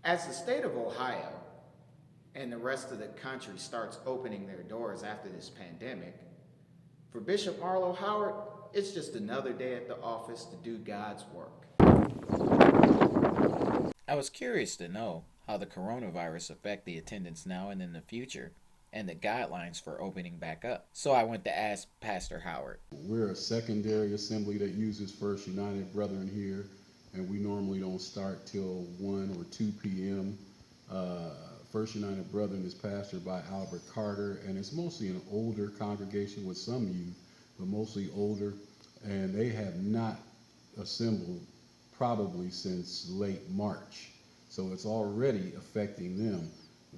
As the state of Ohio and the rest of the country starts opening their doors after this pandemic, for Bishop Marlo Howard, it's just another day at the office to do God's work. I was curious to know how the coronavirus affect the attendance now and in the future and the guidelines for opening back up. So I went to ask Pastor Howard. We're a secondary assembly that uses First United Brethren here, and we normally don't start till 1 or 2 p.m. First United Brethren is pastored by Albert Carter, and it's mostly an older congregation with some youth, but mostly older, and they have not assembled probably since late March. So it's already affecting them.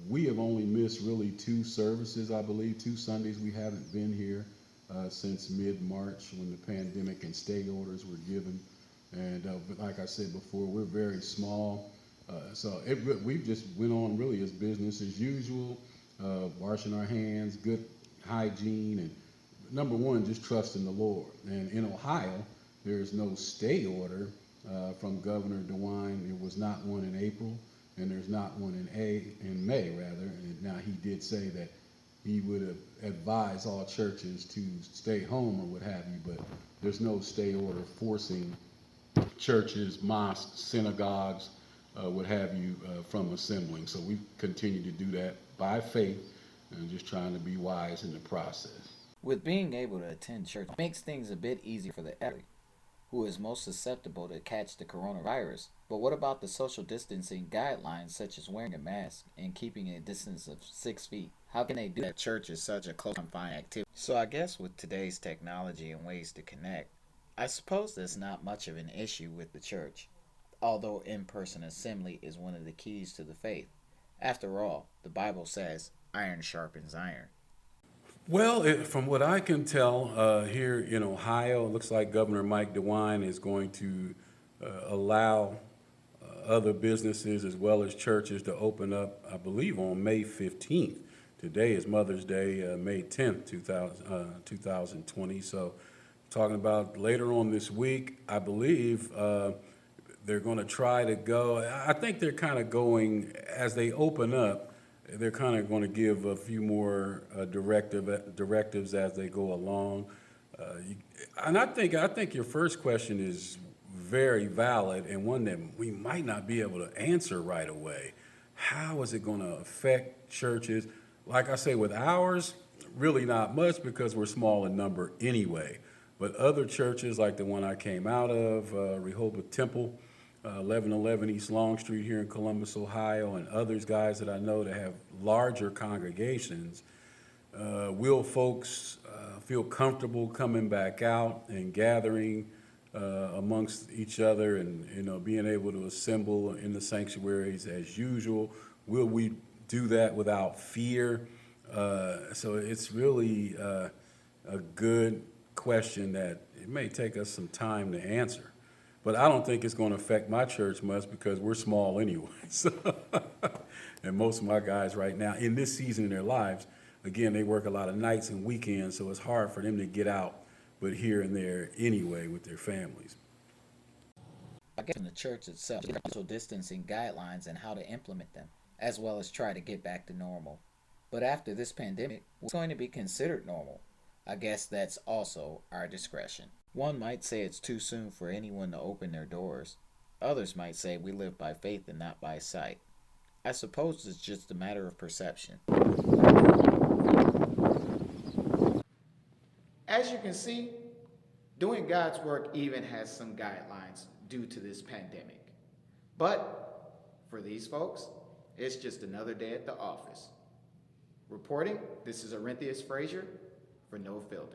We have only missed really 2 services, I believe, 2 Sundays we haven't been here since mid-March when the pandemic and stay orders were given. And but like I said before, we're very small. We just went on really as business as usual, washing our hands, good hygiene, and number one, just trusting the Lord. And in Ohio, there's no stay order from Governor DeWine. There was not one in April, and there's not one in May rather. And now he did say that he would have advised all churches to stay home or what have you, but there's no stay order forcing churches, mosques, synagogues, what have you, from assembling. So we continue to do that by faith and just trying to be wise in the process. With being able to attend church makes things a bit easier for the elderly, who is most susceptible to catch the coronavirus. But what about the social distancing guidelines such as wearing a mask and keeping a distance of 6 feet? How can they do that? Church is such a close confined activity. So I guess with today's technology and ways to connect, I suppose there's not much of an issue with the church, although in-person assembly is one of the keys to the faith. After all, the Bible says, iron sharpens iron. Well, from what I can tell, here in Ohio, it looks like Governor Mike DeWine is going to allow other businesses as well as churches to open up, I believe, on May 15th. Today is Mother's Day, May 10th, 2020. So talking about later on this week, I believe they're going to try to go. I think they're kind of going, as they open up, they're kind of going to give a few more directives as they go along. And I think your first question is very valid and one that we might not be able to answer right away. How is it going to affect churches? Like I say, with ours, really not much because we're small in number anyway. But other churches like the one I came out of, Rehoboth Temple, 1111 East Long Street here in Columbus, Ohio, and others, guys that I know that have larger congregations, will folks feel comfortable coming back out and gathering amongst each other and being able to assemble in the sanctuaries as usual? Will we do that without fear? So it's really a good question that it may take us some time to answer. But I don't think it's going to affect my church much because we're small anyway. So, and most of my guys right now in this season in their lives, again, they work a lot of nights and weekends, so it's hard for them to get out, but here and there anyway with their families. I guess in the church itself, social distancing guidelines and how to implement them, as well as try to get back to normal. But after this pandemic, what's going to be considered normal? I guess that's also our discretion. One might say it's too soon for anyone to open their doors. Others might say we live by faith and not by sight. I suppose it's just a matter of perception. As you can see, doing God's work even has some guidelines due to this pandemic. But for these folks, it's just another day at the office. Reporting, this is Arinthius Frazier for No Filter.